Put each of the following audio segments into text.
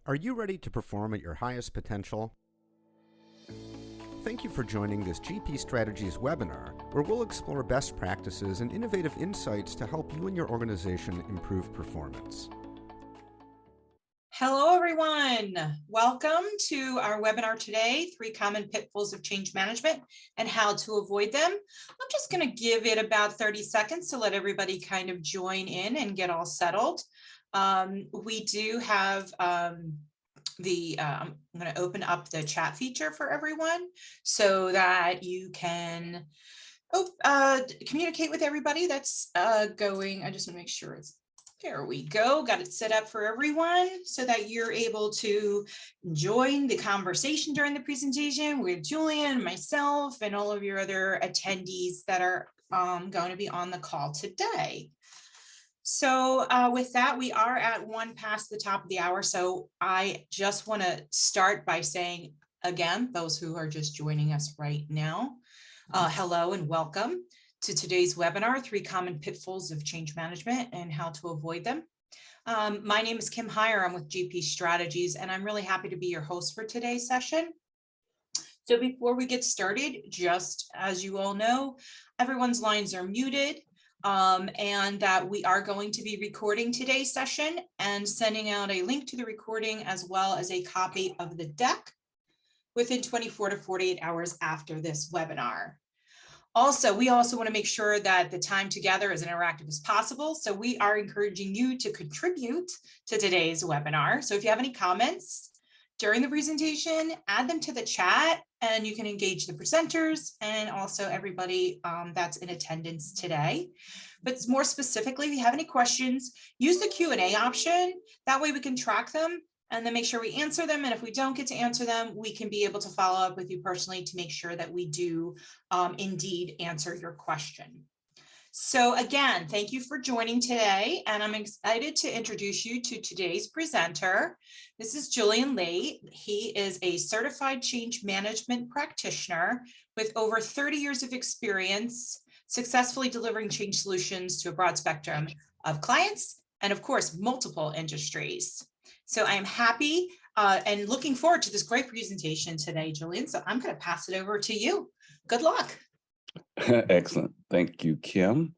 Are you ready to perform at your highest potential? Thank you for joining this GP Strategies webinar, where we'll explore best practices and innovative insights to help you and your organization improve performance. Hello, everyone. Welcome to our webinar today, 3 Common Pitfalls of Change Management and How to Avoid Them. I'm just going to give it about 30 seconds to let everybody kind of join in and get all settled. We do have I'm going to open up the chat feature for everyone so that you can communicate with everybody that's going. I just want to make sure it's there. We go. Got it set up for everyone so that you're able to join the conversation during the presentation with Julian, myself, and all of your other attendees that are going to be on the call today. So with that, we are at 1 past the top of the hour. So I just want to start by saying, again, those who are just joining us right now, hello and welcome to today's webinar, 3 Common Pitfalls of Change Management and How to Avoid Them. My name is Kim Heyer. I'm with GP Strategies, and I'm really happy to be your host for today's session. So before we get started, just as you all know, everyone's lines are muted. And that we are going to be recording today's session and sending out a link to the recording as well as a copy of the deck within 24 to 48 hours after this webinar. Also, we also want to make sure that the time together is as interactive as possible. So we are encouraging you to contribute to today's webinar. So if you have any comments during the presentation, add them to the chat and you can engage the presenters and also everybody that's in attendance today. But more specifically, if you have any questions, use the Q&A option. That way we can track them and then make sure we answer them. And if we don't get to answer them, we can be able to follow up with you personally to make sure that we do indeed answer your question. So again, thank you for joining today, and I'm excited to introduce you to today's presenter. This is Julyan Lee. He is a certified change management practitioner with over 30 years of experience successfully delivering change solutions to a broad spectrum of clients and, of course, multiple industries. So I am happy and looking forward to this great presentation today, Julyan. So I'm going to pass it over to you. Good luck. Excellent. Thank you, Kim.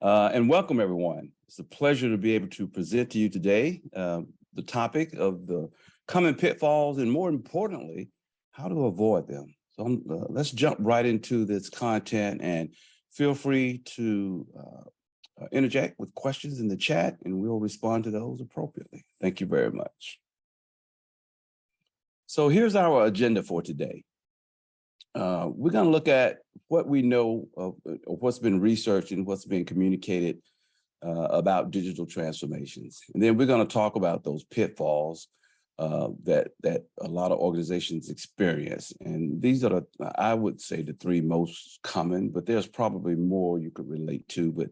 And welcome, everyone. It's a pleasure to be able to present to you today the topic of the common pitfalls and, more importantly, how to avoid them. So let's jump right into this content, and feel free to interject with questions in the chat and we'll respond to those appropriately. Thank you very much. So here's our agenda for today. We're going to look at what we know of what's been researched and what's been communicated about digital transformations. And then we're going to talk about those pitfalls that a lot of organizations experience. And these are, I would say, the 3 most common, but there's probably more you could relate to. But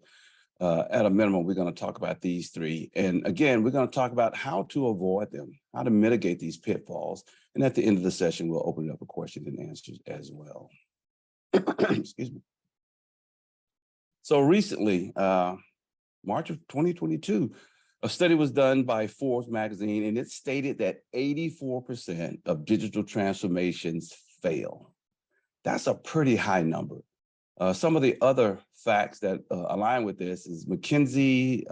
at a minimum, we're going to talk about these 3. And again, we're going to talk about how to avoid them, how to mitigate these pitfalls. And at the end of the session, we'll open it up for questions and answers as well. Excuse me. So recently, March of 2022, a study was done by Forbes magazine, and it stated that 84% of digital transformations fail. That's a pretty high number. Some of the other facts that align with this is McKinsey,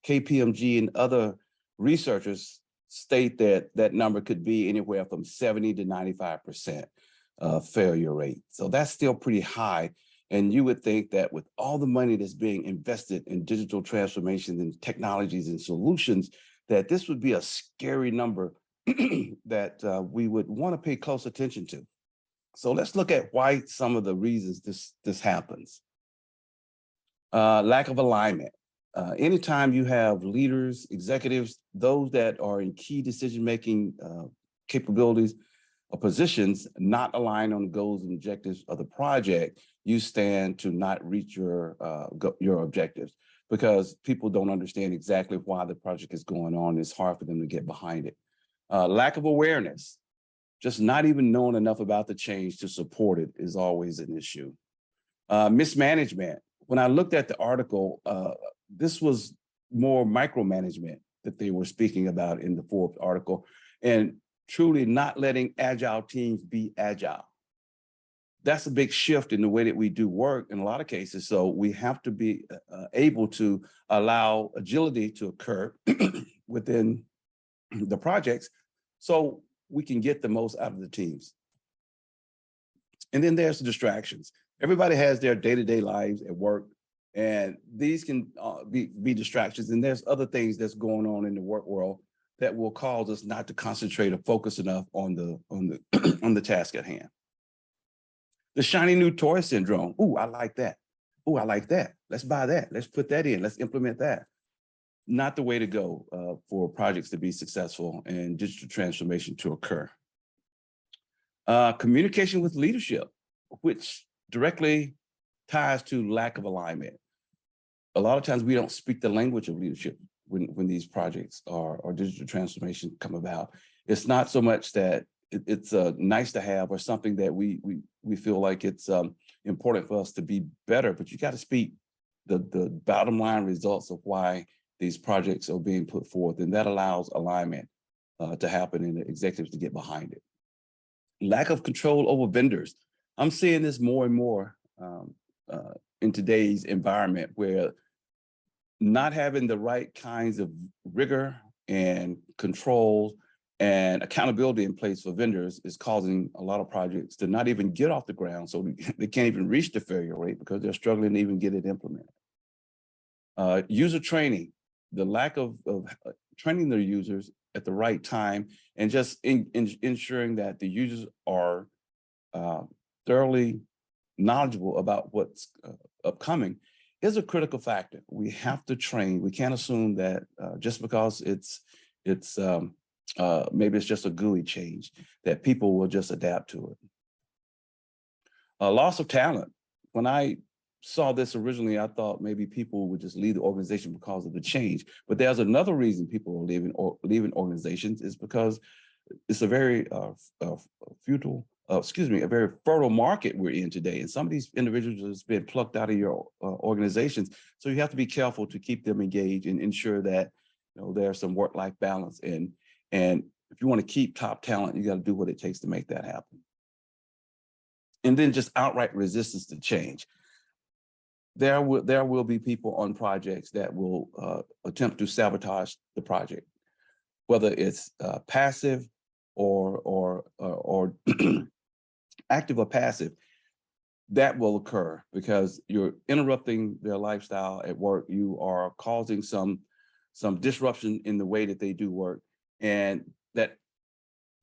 KPMG, and other researchers state that that number could be anywhere from 70 to 95% failure rate. So that's still pretty high. And you would think that with all the money that's being invested in digital transformation and technologies and solutions, that this would be a scary number that we would want to pay close attention to. So let's look at why some of the reasons this happens. Lack of alignment. Anytime you have leaders, executives, those that are in key decision-making capabilities or positions not aligned on the goals and objectives of the project, you stand to not reach your objectives because people don't understand exactly why the project is going on. It's hard for them to get behind it. Lack of awareness. Just not even knowing enough about the change to support it is always an issue. Mismanagement. When I looked at the article, this was more micromanagement that they were speaking about in the Forbes article, and truly not letting agile teams be agile. That's a big shift in the way that we do work in a lot of cases. So we have to be able to allow agility to occur within the projects so we can get the most out of the teams. And then there's the distractions. Everybody has their day-to-day lives at work, and these can be distractions. And there's other things that's going on in the work world that will cause us not to concentrate or focus enough on the task at hand. The shiny new toy syndrome. Ooh, I like that. Ooh, I like that. Let's buy that. Let's put that in. Let's implement that. Not the way to go for projects to be successful and digital transformation to occur. Communication with leadership, which directly ties to lack of alignment. A lot of times we don't speak the language of leadership when these projects or digital transformation come about. It's not so much that it's nice to have or something that we feel like it's important for us to be better, but you got to speak the bottom line results of why these projects are being put forth, and that allows alignment to happen and the executives to get behind it. Lack of control over vendors. I'm seeing this more and more in today's environment, where not having the right kinds of rigor and control and accountability in place for vendors is causing a lot of projects to not even get off the ground. So they can't even reach the failure rate because they're struggling to even get it implemented. User training, the lack of training their users at the right time, and just ensuring that the users are thoroughly knowledgeable about what's upcoming is a critical factor. We have to train. We can't assume that just because maybe it's just a GUI change, that people will just adapt to it. Loss of talent. When I saw this originally, I thought maybe people would just leave the organization because of the change. But there's another reason people are leaving organizations, is because it's a very a very fertile market we're in today. And some of these individuals have been plucked out of your organizations. So you have to be careful to keep them engaged and ensure that there's some work-life balance. And if you want to keep top talent, you got to do what it takes to make that happen. And then just outright resistance to change. There will be people on projects that will attempt to sabotage the project, whether it's passive or active or passive. That will occur because you're interrupting their lifestyle at work. You are causing some disruption in the way that they do work, and that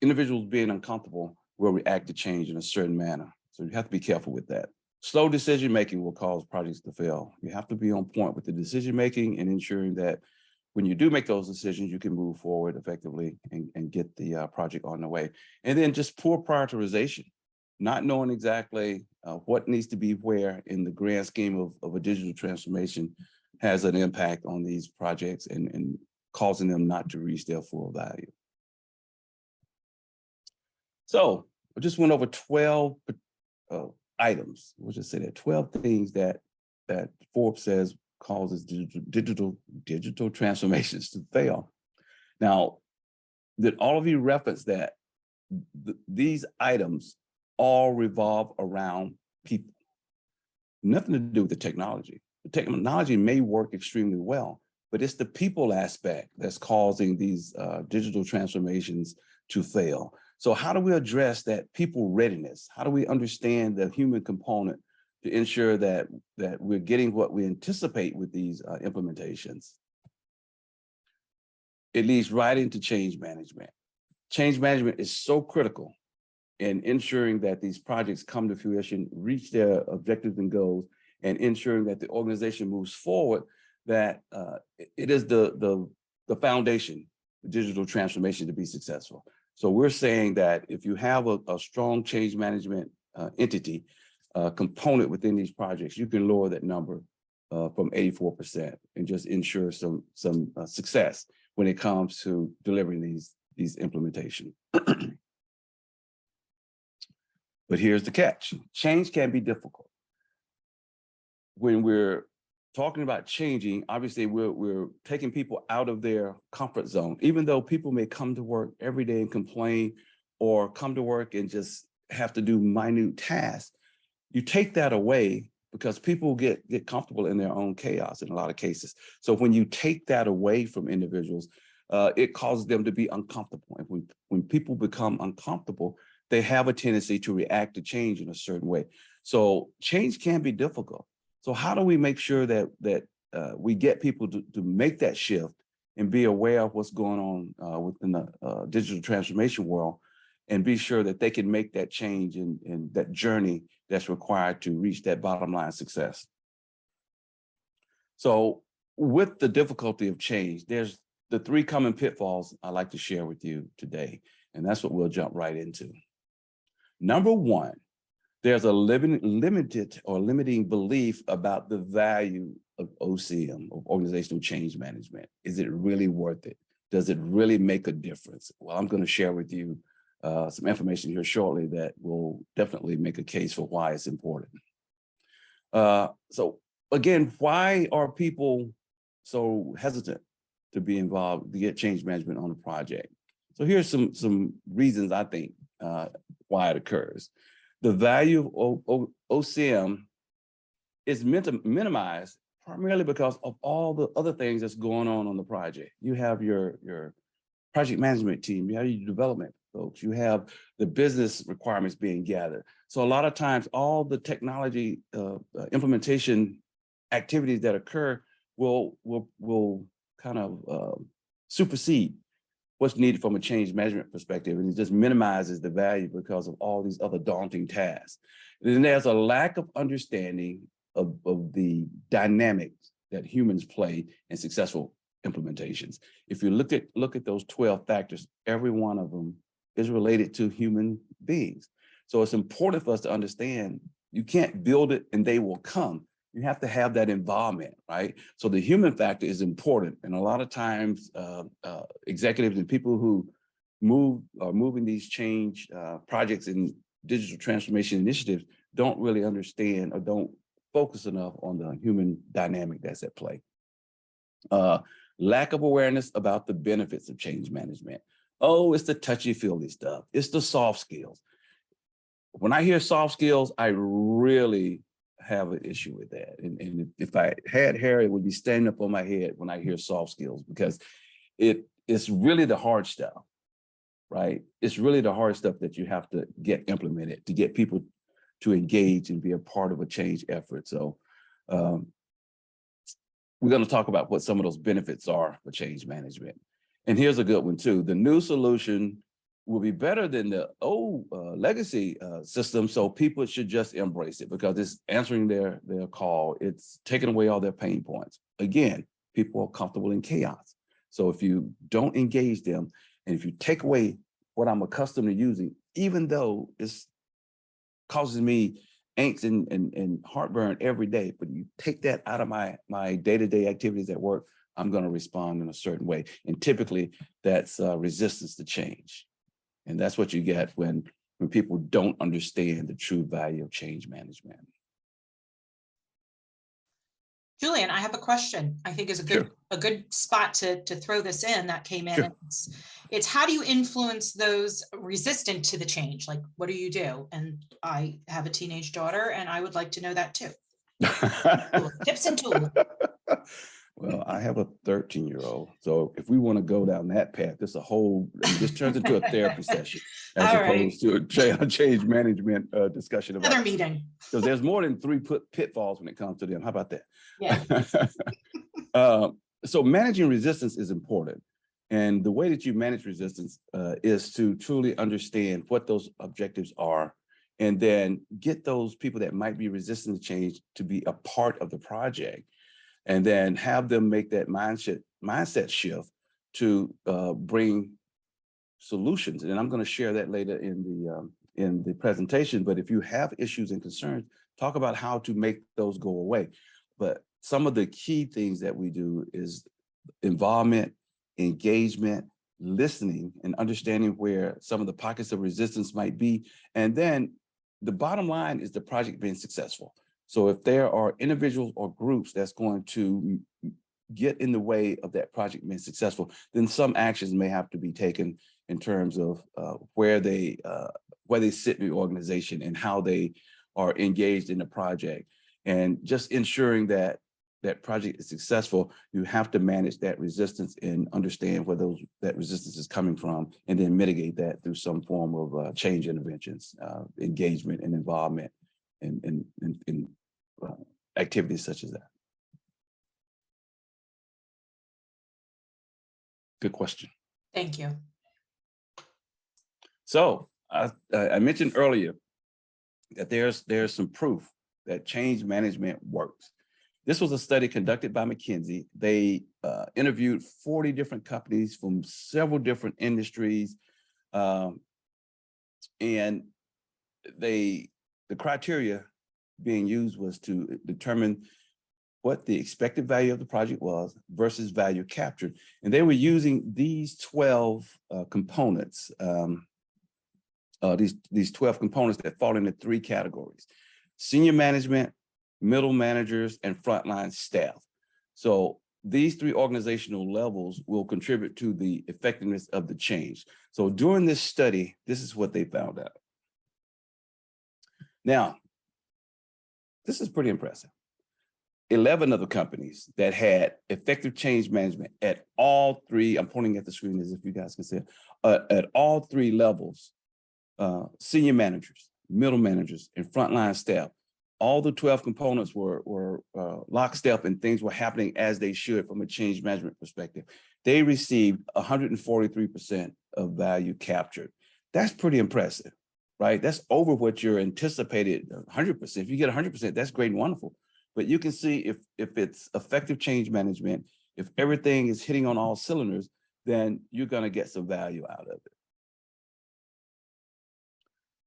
individuals being uncomfortable will react to change in a certain manner. So you have to be careful with that. Slow decision-making will cause projects to fail. You have to be on point with the decision-making and ensuring that when you do make those decisions, you can move forward effectively and get the project on the way. And then just poor prioritization, not knowing exactly what needs to be where in the grand scheme of a digital transformation has an impact on these projects and causing them not to reach their full value. So I just went over 12 items. We'll just say that 12 things that Forbes says causes digital transformations to fail. Now, did all of you reference that these items all revolve around people? Nothing to do with the technology. The technology may work extremely well, but it's the people aspect that's causing these digital transformations to fail. So how do we address that people readiness? How do we understand the human component to ensure that we're getting what we anticipate with these implementations? It leads right into change management. Change management is so critical in ensuring that these projects come to fruition, reach their objectives and goals, and ensuring that the organization moves forward, that it is the foundation for digital transformation to be successful. So we're saying that if you have a strong change management entity component within these projects, you can lower that number from 84% and just ensure some success when it comes to delivering these implementation. But here's the catch. Change can be difficult. When we're talking about changing, obviously we're taking people out of their comfort zone, even though people may come to work every day and complain or come to work and just have to do minute tasks. You take that away because people get comfortable in their own chaos in a lot of cases. So when you take that away from individuals, it causes them to be uncomfortable. And when people become uncomfortable, they have a tendency to react to change in a certain way. So change can be difficult. So how do we make sure that we get people to make that shift and be aware of what's going on within the digital transformation world, and be sure that they can make that change in that journey that's required to reach that bottom line success? So with the difficulty of change, there's the 3 common pitfalls I'd like to share with you today, and that's what we'll jump right into. Number 1, there's a limited or limiting belief about the value of OCM, of organizational change management. Is it really worth it? Does it really make a difference? Well, I'm going to share with you some information here shortly that will definitely make a case for why it's important. So again, why are people so hesitant to be involved, to get change management on a project? So here's some reasons I think why it occurs. The value of OCM is meant to minimize primarily because of all the other things that's going on the project. You have your project management team, you have your development folks, you have the business requirements being gathered. So a lot of times all the technology implementation activities that occur will kind of supersede what's needed from a change management perspective, and it just minimizes the value because of all these other daunting tasks. And then there's a lack of understanding of the dynamics that humans play in successful implementations. If you look at those 12 factors, every one of them is related to human beings. So it's important for us to understand you can't build it and they will come. You have to have that involvement, right? So the human factor is important. And a lot of times executives and people who are moving these change projects and digital transformation initiatives don't really understand or don't focus enough on the human dynamic that's at play. Lack of awareness about the benefits of change management. Oh, it's the touchy-feely stuff. It's the soft skills. When I hear soft skills, I really have an issue with that. And if I had hair, it would be standing up on my head when I hear soft skills, because it's really the hard stuff, right? It's really the hard stuff that you have to get implemented to get people to engage and be a part of a change effort. So we're going to talk about what some of those benefits are for change management. And here's a good one too. The new solution will be better than the old legacy system, so people should just embrace it because it's answering their call. It's taking away all their pain points. Again, people are comfortable in chaos. So if you don't engage them, and if you take away what I'm accustomed to using, even though it's causes me angst and heartburn every day, but you take that out of my day-to-day activities at work, I'm going to respond in a certain way. And typically that's resistance to change. And that's what you get when people don't understand the true value of change management. Julyan, I have a question. I think is a good spot to throw this in that came in. Sure. It's how do you influence those resistant to the change? Like, what do you do? And I have a teenage daughter, and I would like to know that too. Tips and tools. Well, I have a 13-year-old. So if we want to go down that path, this turns into a therapy session as opposed to a change management discussion about another meeting. Because there's more than 3 pitfalls when it comes to them. How about that? Yeah. So managing resistance is important. And the way that you manage resistance is to truly understand what those objectives are, and then get those people that might be resistant to change to be a part of the project. And then have them make that mindset shift to bring solutions. And I'm going to share that later in the presentation. But if you have issues and concerns, talk about how to make those go away. But some of the key things that we do is involvement, engagement, listening, and understanding where some of the pockets of resistance might be. And then the bottom line is the project being successful. So if there are individuals or groups that's going to get in the way of that project being successful, then some actions may have to be taken in terms of where they sit in the organization and how they are engaged in the project. And just ensuring that that project is successful, you have to manage that resistance and understand where that resistance is coming from, and then mitigate that through some form of change interventions, engagement and involvement in activities such as that. Good question. Thank you. So I mentioned earlier that there's some proof that change management works. This was a study conducted by McKinsey. They interviewed 40 different companies from several different industries, and the criteria being used was to determine what the expected value of the project was versus value captured. And they were using these 12 components, these 12 components that fall into 3 categories: senior management, middle managers, and frontline staff. So these 3 organizational levels will contribute to the effectiveness of the change. So during this study, this is what they found out. Now, this is pretty impressive. 11 of the companies that had effective change management at all 3, I'm pointing at the screen as if you guys can see it, at all 3 levels, senior managers, middle managers, and frontline staff, all the 12 components were lockstep, and things were happening as they should from a change management perspective. They received 143% of value captured. That's pretty impressive, right? That's over what your anticipated 100%. If you get 100%, that's great and wonderful. But you can see if it's effective change management, if everything is hitting on all cylinders, then you're going to get some value out of it.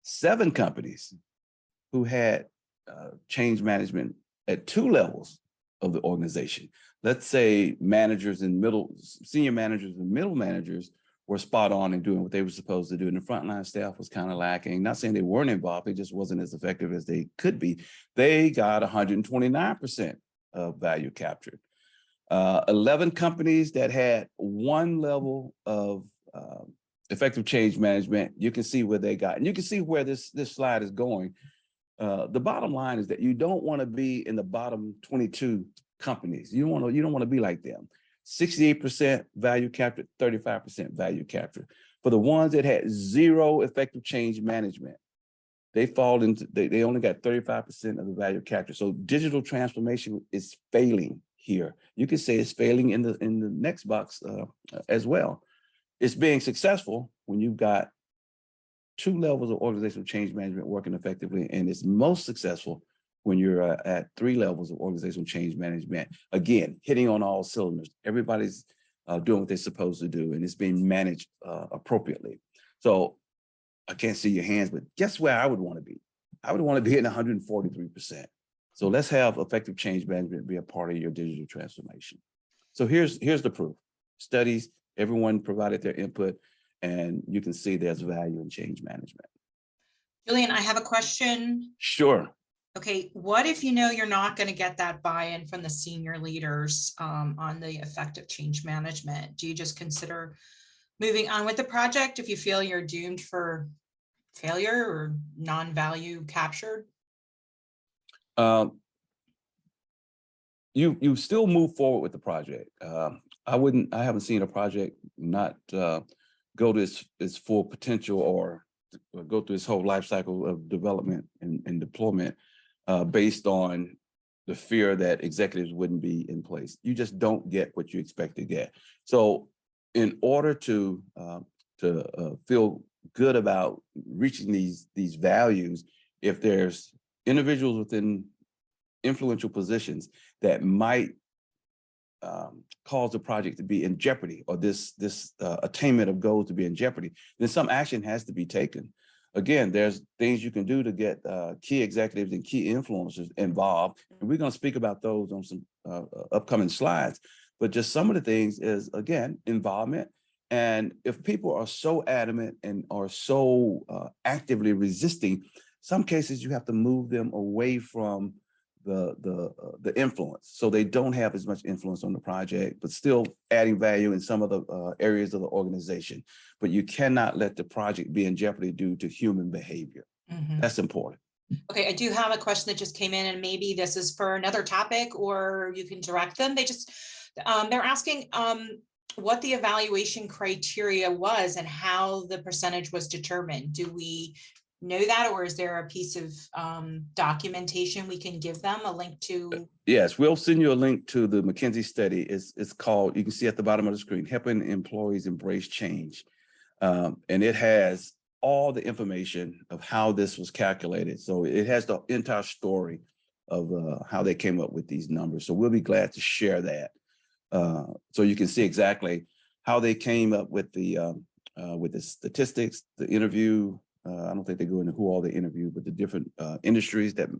7 companies who had change management at 2 levels of the organization. Let's say senior managers and middle managers were spot on in doing what they were supposed to do, and the frontline staff was kind of lacking. Not saying they weren't involved, they just wasn't as effective as they could be. They got 129% of value captured. 11 companies that had 1 level of effective change management, you can see where they got, and you can see where this slide is going. The bottom line is that you don't want to be in the bottom 22 companies. You don't want to be like them. 68% value captured, 35% value captured. For the ones that had 0 effective change management, they only got 35% of the value captured. So digital transformation is failing here. You could say it's failing in the next box as well. It's being successful when you've got 2 levels of organizational change management working effectively, and it's most successful when you're at 3 levels of organizational change management. Again, hitting on all cylinders. Everybody's doing what they're supposed to do, and it's being managed appropriately. So I can't see your hands, but guess where I would want to be? I would want to be hitting 143%. So let's have effective change management be a part of your digital transformation. So here's the proof. Studies, everyone provided their input, and you can see there's value in change management. Julyan, I have a question. Sure. Okay, what if you know you're not going to get that buy-in from the senior leaders on the effective change management? Do you just consider moving on with the project if you feel you're doomed for failure or non-value captured? You still move forward with the project. I haven't seen a project not go to its full potential or go through its whole life cycle of development and deployment based on the fear that executives wouldn't be in place. You just don't get what you expect to get. So in order to feel good about reaching these values, if there's individuals within influential positions that might cause the project to be in jeopardy, or this attainment of goals to be in jeopardy, then some action has to be taken. Again, there's things you can do to get key executives and key influencers involved, and we're going to speak about those on some upcoming slides. But just some of the things is, again, involvement. And if people are so adamant and are so actively resisting, some cases you have to move them away from the influence. So they don't have as much influence on the project, but still adding value in some of the areas of the organization. But you cannot let the project be in jeopardy due to human behavior. Mhm. That's important. Okay, I do have a question that just came in, and maybe this is for another topic, or you can direct them. They're asking what the evaluation criteria was and how the percentage was determined. Do we know that, or is there a piece of documentation we can give them a link to? Yes, we'll send you a link to the McKinsey study. It's called, you can see at the bottom of the screen, Helping Employees Embrace Change. And it has all the information of how this was calculated. So it has the entire story of how they came up with these numbers. So we'll be glad to share that. So you can see exactly how they came up with the statistics, the interview. I don't think they go into who all they interviewed, but the different industries that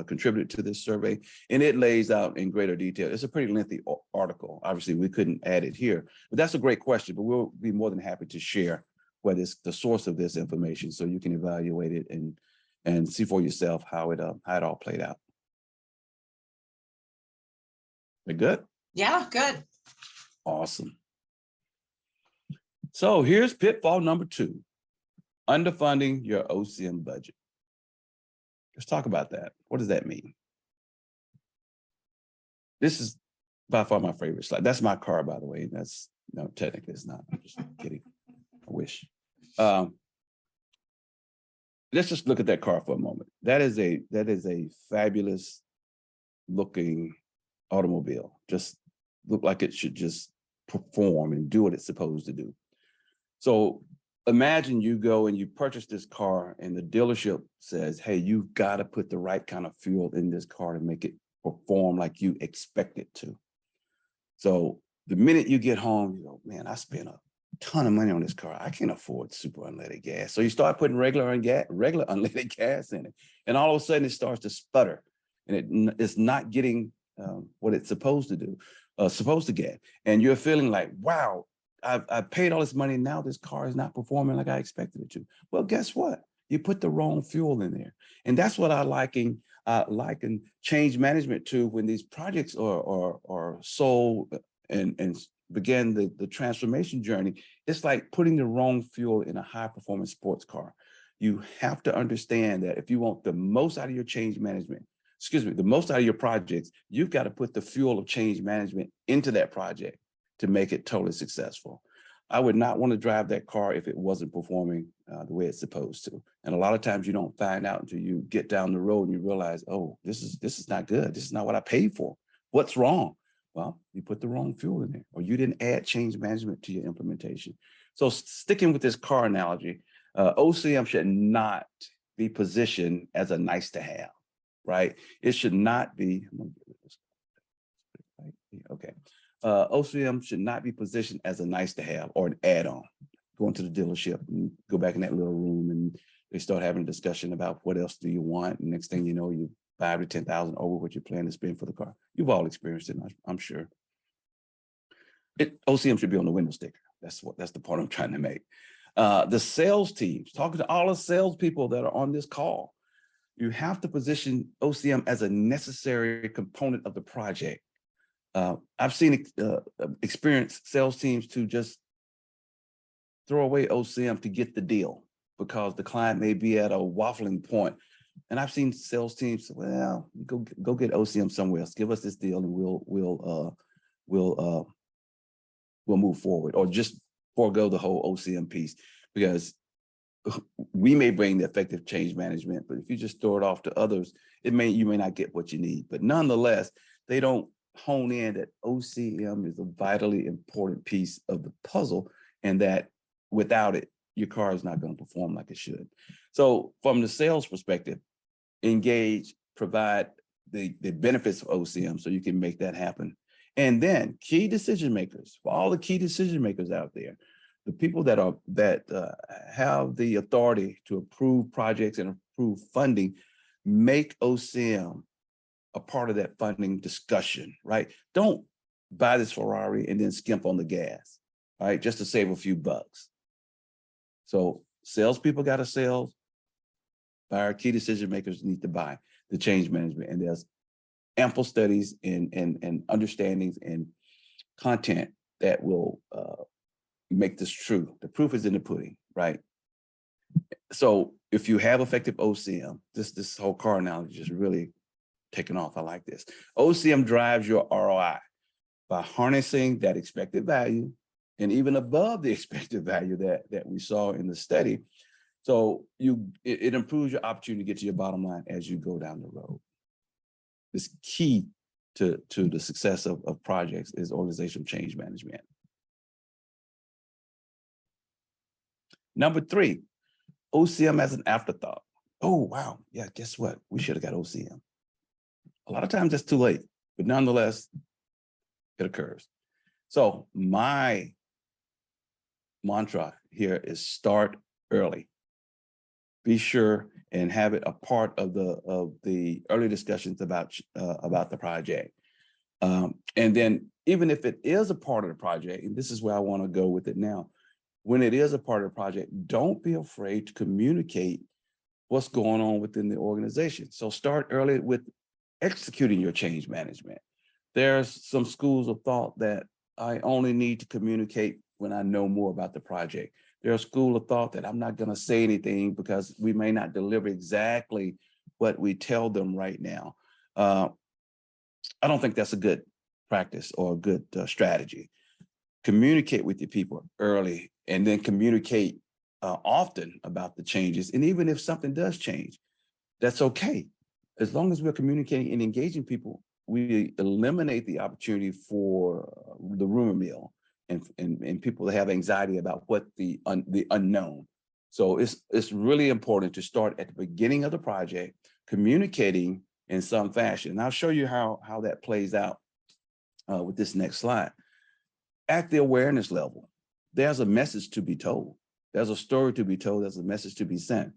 contributed to this survey. And it lays out in greater detail. It's a pretty lengthy article. Obviously, we couldn't add it here, but that's a great question. But we'll be more than happy to share what is the source of this information, so you can evaluate it and see for yourself how it all played out. We good? Yeah, good. Awesome. So here's pitfall number 2, underfunding your OCM budget. Let's talk about that. What does that mean? This is by far my favorite slide. That's my car, by the way. That's, no, technically it's not. I'm just kidding. I wish. Let's just look at that car for a moment. That is a fabulous looking automobile. Just look like it should just perform and do what it's supposed to do. So imagine you go and you purchase this car and the dealership says, hey, you've got to put the right kind of fuel in this car to make it perform like you expect it to. So the minute you get home, you go, man, I spent a ton of money on this car. I can't afford super unleaded gas. So you start putting regular unleaded gas in it. And all of a sudden it starts to sputter and it's not getting what it's supposed to do, supposed to get. And you're feeling like, wow, I've paid all this money. Now this car is not performing like I expected it to. Well, guess what? You put the wrong fuel in there. And that's what I liken change management to when these projects are sold and begin the transformation journey. It's like putting the wrong fuel in a high performance sports car. You have to understand that if you want the most out of your change management, the most out of your projects, you've got to put the fuel of change management into that project to make it totally successful. I would not want to drive that car if it wasn't performing the way it's supposed to. And a lot of times you don't find out until you get down the road and you realize, oh, this is not good. This is not what I paid for. What's wrong? Well, you put the wrong fuel in there, or you didn't add change management to your implementation. So sticking with this car analogy, OCM should not be positioned as a nice to have, right? It should not be, okay. OCM should not be positioned as a nice to have or an add-on. Go into the dealership and go back in that little room and they start having a discussion about what else do you want. And next thing you know, you 5,000 to 10,000 over what you plan to spend for the car. You've all experienced it, I'm sure. OCM should be on the window sticker. That's the point I'm trying to make. The sales teams, talking to all the salespeople that are on this call, you have to position OCM as a necessary component of the project. I've seen experienced sales teams to just throw away OCM to get the deal because the client may be at a waffling point. And I've seen sales teams, well, go get OCM somewhere else. Give us this deal and we'll move forward, or just forego the whole OCM piece, because we may bring the effective change management, but if you just throw it off to others, you may not get what you need. But nonetheless, they don't hone in that OCM is a vitally important piece of the puzzle, and that without it, your car is not going to perform like it should. So from the sales perspective, engage, provide the benefits of OCM so you can make that happen. And then key decision makers, for all the key decision makers out there, the people that have the authority to approve projects and approve funding, make OCM a part of that funding discussion, right? Don't buy this Ferrari and then skimp on the gas, right? Just to save a few bucks. So salespeople got to sell. Our key decision makers need to buy the change management, and there's ample studies and understandings and content that will make this true. The proof is in the pudding, right? So if you have effective OCM, this whole car analogy is really taking off. I like this. OCM drives your ROI by harnessing that expected value and even above the expected value that we saw in the study. So it improves your opportunity to get to your bottom line as you go down the road. It's key to the success of projects is organizational change management. Number 3, OCM as an afterthought. Oh, wow. Yeah, guess what? We should have got OCM. A lot of times that's too late, but nonetheless, it occurs. So my mantra here is start early. Be sure and have it a part of the early discussions about the project. And then even if it is a part of the project, and this is where I want to go with it now, when it is a part of the project, don't be afraid to communicate what's going on within the organization. So start early with executing your change management. There's some schools of thought that I only need to communicate when I know more about the project. There's a school of thought that I'm not going to say anything because we may not deliver exactly what we tell them right now. I don't think that's a good practice or a good strategy. Communicate with your people early and then communicate often about the changes. And even if something does change, that's okay. As long as we're communicating and engaging people, we eliminate the opportunity for the rumor mill and people that have anxiety about what the unknown. So it's really important to start at the beginning of the project, communicating in some fashion. And I'll show you how that plays out with this next slide. At the awareness level, there's a message to be told. There's a story to be told. There's a message to be sent.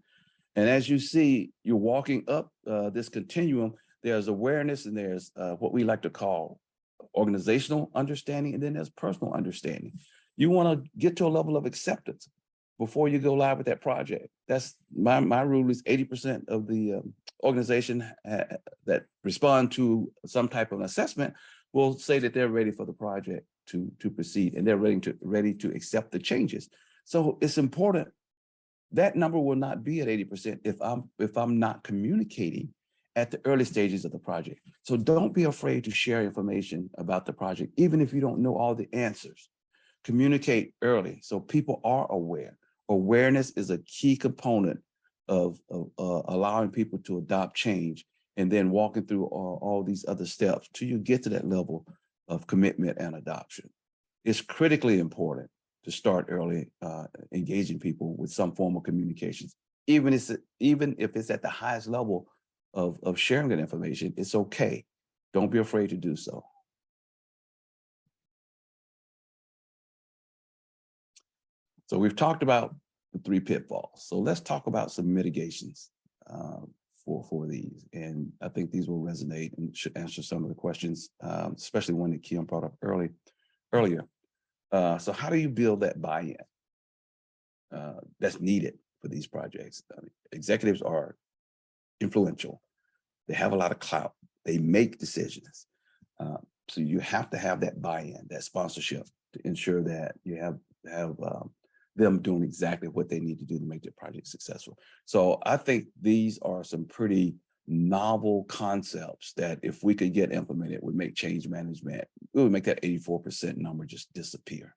And as you see, you're walking up this continuum, there's awareness and there's what we like to call organizational understanding, and then there's personal understanding. You want to get to a level of acceptance before you go live with that project. That's my rule is 80% of the organization that respond to some type of assessment will say that they're ready for the project to proceed and they're ready to accept the changes. So it's important. That number will not be at 80% if I'm not communicating at the early stages of the project. So don't be afraid to share information about the project, even if you don't know all the answers. Communicate early so people are aware. Awareness is a key component of allowing people to adopt change and then walking through all these other steps till you get to that level of commitment and adoption. It's critically important to start early, engaging people with some form of communications. Even if it's at the highest level of sharing that information, it's okay. Don't be afraid to do so. So we've talked about the 3 pitfalls. So let's talk about some mitigations for these. And I think these will resonate and should answer some of the questions, especially one that Keon brought up earlier. So how do you build that buy-in that's needed for these projects? Executives are influential. They have a lot of clout. They make decisions. So you have to have that buy-in, that sponsorship to ensure that you have them doing exactly what they need to do to make their project successful. So I think these are some pretty novel concepts that if we could get implemented would make change management, it would make that 84% number just disappear.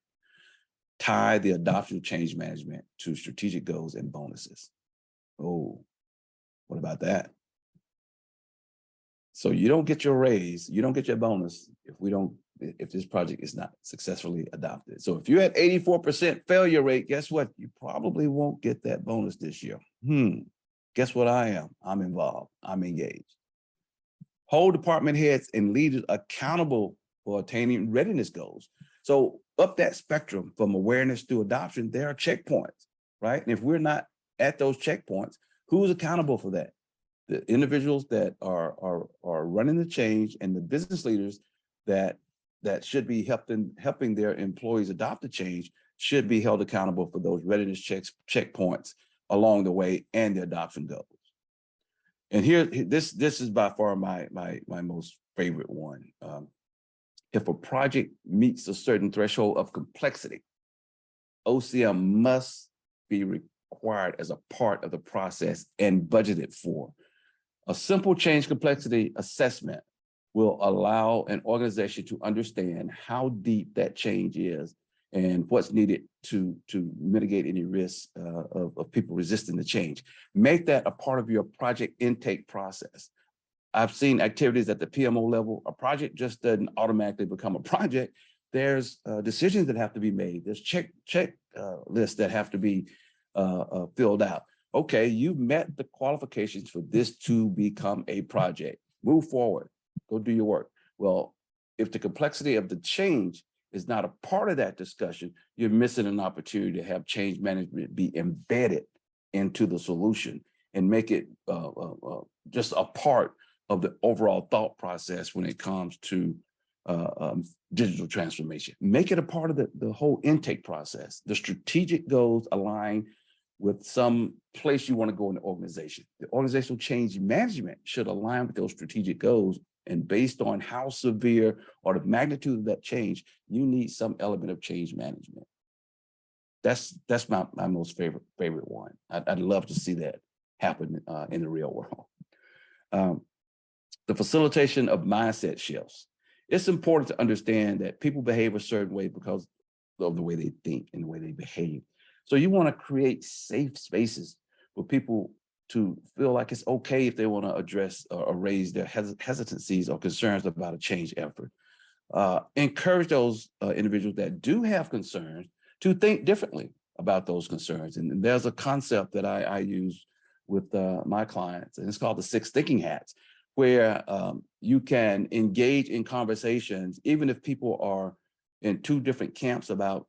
Tie the adoption of change management to strategic goals and bonuses. Oh, what about that? So you don't get your raise, you don't get your bonus if this project is not successfully adopted. So if you're at 84% failure rate, guess what? You probably won't get that bonus this year. Guess what I am? I'm involved, I'm engaged. Hold department heads and leaders accountable for attaining readiness goals. So up that spectrum from awareness to adoption, there are checkpoints, right? And if we're not at those checkpoints, who's accountable for that? The individuals that are running the change and the business leaders that should be helping their employees adopt the change should be held accountable for those readiness checkpoints along the way and the adoption goals. And here, this is by far my most favorite one. If a project meets a certain threshold of complexity, OCM must be required as a part of the process and budgeted for. A simple change complexity assessment will allow an organization to understand how deep that change is and what's needed to mitigate any risk of people resisting the change. Make that a part of your project intake process. I've seen activities at the PMO level. A project just doesn't automatically become a project. There's decisions that have to be made. There's check lists that have to be filled out. Okay, you met the qualifications for this to become a project. Move forward, go do your work. Well, if the complexity of the change is not a part of that discussion, you're missing an opportunity to have change management be embedded into the solution and make it just a part of the overall thought process when it comes to digital transformation. Make it a part of the whole intake process. The strategic goals align with some place you want to go in the organization. The organizational change management should align with those strategic goals, and based on how severe or the magnitude of that change, you need some element of change management. That's my most favorite one. I'd love to see that happen in the real world. The facilitation of mindset shifts. It's important to understand that people behave a certain way because of the way they think and the way they behave. So you want to create safe spaces for people to feel like it's okay if they want to address or raise their hesitancies or concerns about a change effort. Encourage those individuals that do have concerns to think differently about those concerns. And there's a concept that I use with my clients, and it's called the 6 thinking hats, where you can engage in conversations, even if people are in 2 different camps about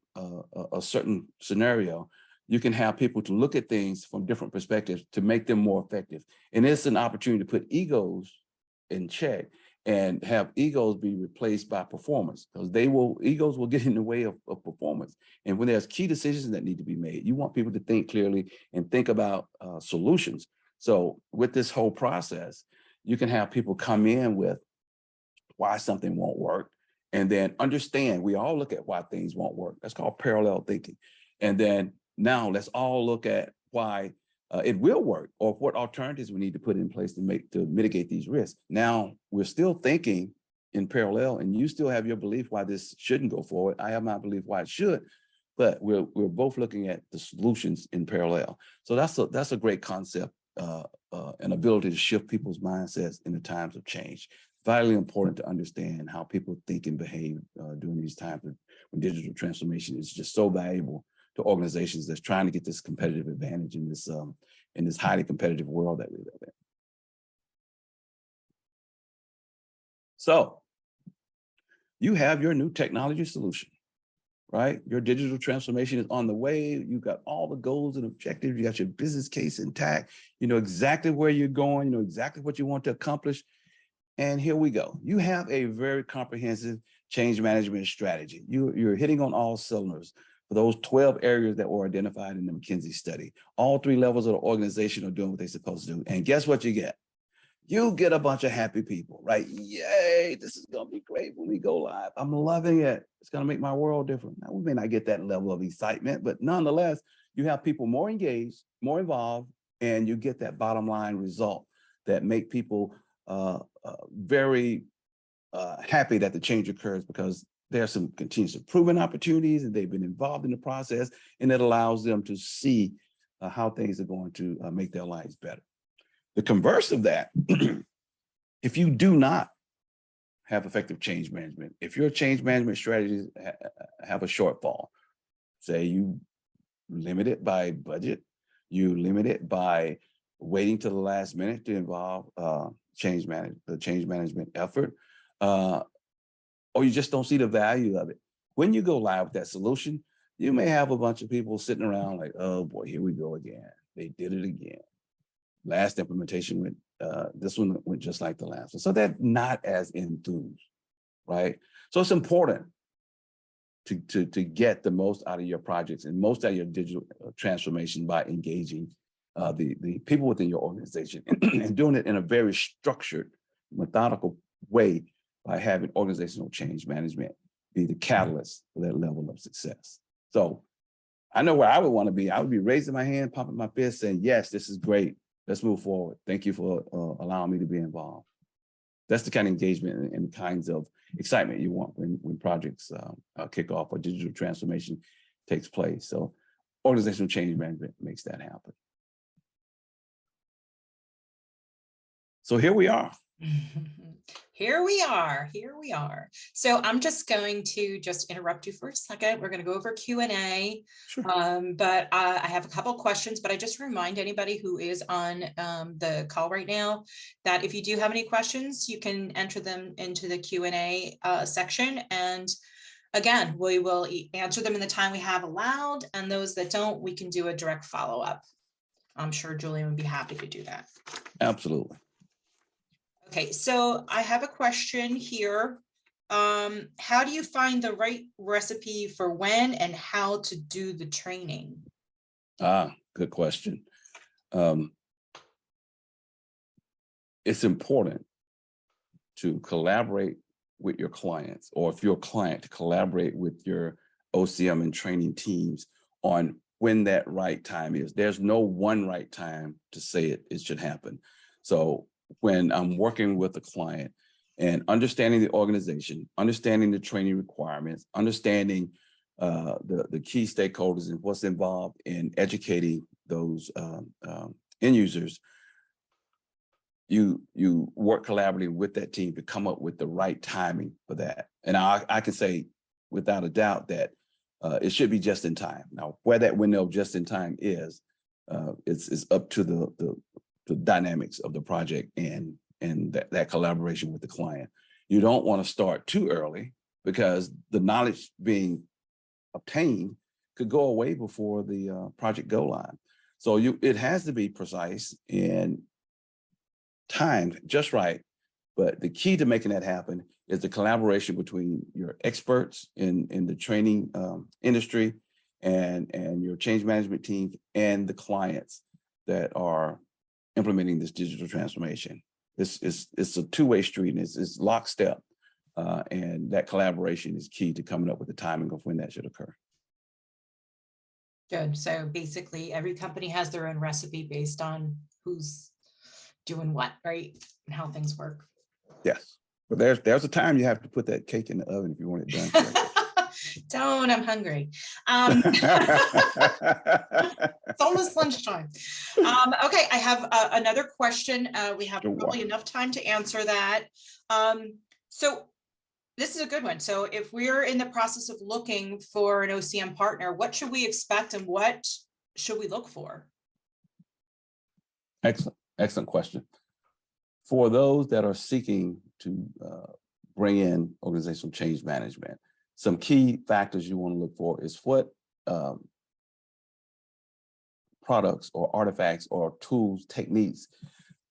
a certain scenario. You can have people to look at things from different perspectives to make them more effective. And it's an opportunity to put egos in check and have egos be replaced by performance, because egos will get in the way of performance. And when there's key decisions that need to be made, you want people to think clearly and think about solutions. So with this whole process, you can have people come in with why something won't work, and then understand, we all look at why things won't work. That's called parallel thinking. And then now let's all look at why it will work, or what alternatives we need to put in place to mitigate these risks. Now we're still thinking in parallel, and you still have your belief why this shouldn't go forward. I have my belief why it should, but we're both looking at the solutions in parallel. So that's a great concept, an ability to shift people's mindsets in the times of change. Vitally important to understand how people think and behave during these times when digital transformation is just so valuable to organizations that's trying to get this competitive advantage in this highly competitive world that we live in. So you have your new technology solution, right? Your digital transformation is on the way. You've got all the goals and objectives. You got your business case intact. You know exactly where you're going. You know exactly what you want to accomplish. And here we go. You have a very comprehensive change management strategy. You're hitting on all cylinders for those 12 areas that were identified in the McKinsey study. All 3 levels of the organization are doing what they're supposed to do. And guess what you get? You get a bunch of happy people, right? Yay, this is going to be great when we go live. I'm loving it. It's going to make my world different. Now, we may not get that level of excitement, but nonetheless, you have people more engaged, more involved, and you get that bottom line result that make people very happy that the change occurs, because there are some continuous improvement opportunities and they've been involved in the process, and it allows them to see how things are going to make their lives better. The converse of that, if you do not have effective change management, if your change management strategies have a shortfall, say you limit it by budget, you limit it by waiting till the last minute to involve the change management effort, or you just don't see the value of it. When you go live with that solution, you may have a bunch of people sitting around like, oh boy, here we go again. They did it again. Last implementation went, this one went just like the last one. So they're not as enthused, right? So it's important to get the most out of your projects and most out of your digital transformation by engaging the people within your organization and doing it in a very structured, methodical way by having organizational change management be the catalyst for that level of success. So I know where I would want to be. I would be raising my hand, pumping my fist, saying, yes, this is great. Let's move forward. Thank you for allowing me to be involved. That's the kind of engagement and kinds of excitement you want when projects kick off or digital transformation takes place. So organizational change management makes that happen. So here we are. Here we are. So I'm just going to interrupt you for a second. We're going to go over Q&A. Sure. But I have a couple questions, but I just remind anybody who is on the call right now that if you do have any questions, you can enter them into the Q&A section. And again, we will answer them in the time we have allowed. And those that don't, we can do a direct follow-up. I'm sure Julyan would be happy to do that. Absolutely. Okay, so I have a question here. How do you find the right recipe for when and how to do the training? Good question. It's important to collaborate with your clients, or if you're a client, to collaborate with your OCM and training teams on when that right time is. There's no one right time to say it should happen. So when I'm working with a client and understanding the organization, understanding the training requirements, understanding the key stakeholders and what's involved in educating those end users, you work collaboratively with that team to come up with the right timing for that. And I can say without a doubt that it should be just in time. Now, where that window of just in time is, it's up to the dynamics of the project and that collaboration with the client. You don't want to start too early because the knowledge being obtained could go away before the project go live. So it has to be precise and timed just right. But the key to making that happen is the collaboration between your experts in the training industry and your change management team and the clients that are implementing this digital transformation. It's a two-way street, and it's lockstep. And that collaboration is key to coming up with the timing of when that should occur. Good. So basically, every company has their own recipe based on who's doing what, right? And how things work. Yes. But there's a time you have to put that cake in the oven if you want it done correctly. Don't, I'm hungry. It's almost lunchtime. Okay, I have another question. We have probably enough time to answer that. So this is a good one. So if we're in the process of looking for an OCM partner, what should we expect and what should we look for? Excellent question. For those that are seeking to bring in organizational change management, some key factors you want to look for is what products or artifacts or tools, techniques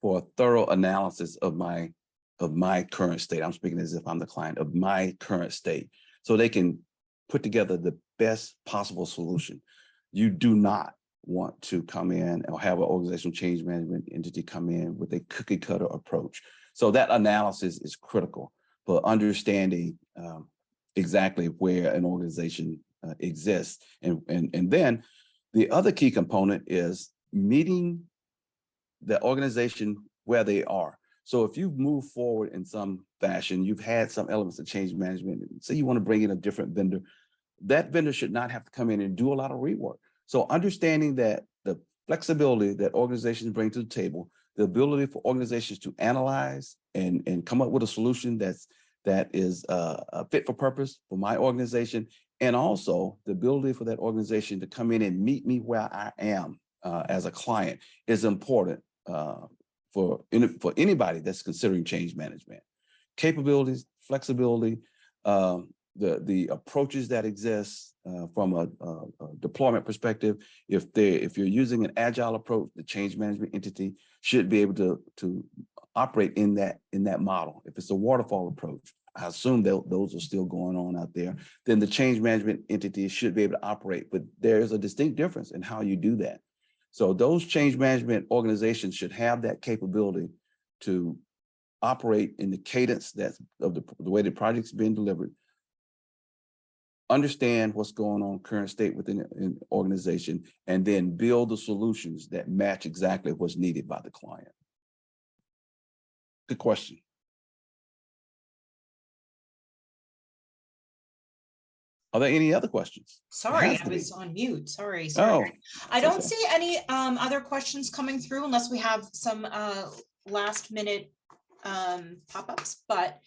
for a thorough analysis of my current state. I'm speaking as if I'm the client of my current state, so they can put together the best possible solution. You do not want to come in or have an organizational change management entity come in with a cookie cutter approach. So that analysis is critical for understanding exactly where an organization exists. And then the other key component is meeting the organization where they are. So if you move forward in some fashion, you've had some elements of change management, say you want to bring in a different vendor, that vendor should not have to come in and do a lot of rework. So understanding that the flexibility that organizations bring to the table, the ability for organizations to analyze and come up with a solution that is fit for purpose for my organization, and also the ability for that organization to come in and meet me where I am as a client is important for anybody that's considering change management. Capabilities, flexibility, the approaches that exist from a deployment perspective. If you're using an agile approach, the change management entity should be able to operate in that model. If it's a waterfall approach, I assume those are still going on out there, then the change management entity should be able to operate, but there's a distinct difference in how you do that. So those change management organizations should have that capability to operate in the cadence of the way the project's being delivered, understand what's going on current state within an organization, and then build the solutions that match exactly what's needed by the client. Good question. Are there any other questions? Sorry, I was on mute. Sorry. Oh, I don't okay. see any other questions coming through unless we have some last minute pop-ups, but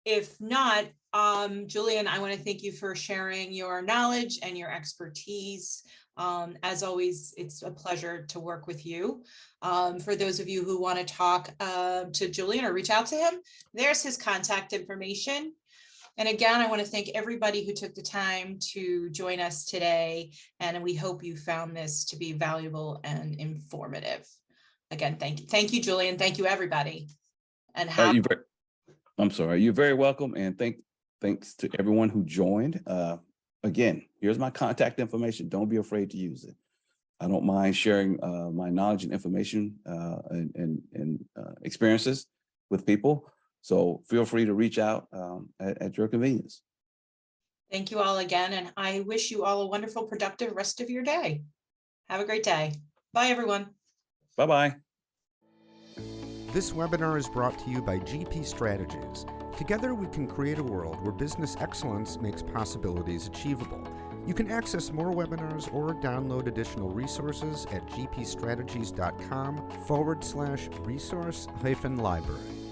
if not, Julyan, I want to thank you for sharing your knowledge and your expertise. As always, it's a pleasure to work with you. For those of you who want to talk to Julyan or reach out to him, there's his contact information. And again, I want to thank everybody who took the time to join us today. And we hope you found this to be valuable and informative. Again, thank you. Thank you, Julyan. Thank you, everybody. And I'm sorry, you're very welcome. And thanks to everyone who joined. Again, here's my contact information. Don't be afraid to use it. I don't mind sharing my knowledge and information and experiences with people. So feel free to reach out at your convenience. Thank you all again. And I wish you all a wonderful, productive rest of your day. Have a great day. Bye, everyone. Bye-bye. This webinar is brought to you by GP Strategies. Together we can create a world where business excellence makes possibilities achievable. You can access more webinars or download additional resources at gpstrategies.com/resource-library.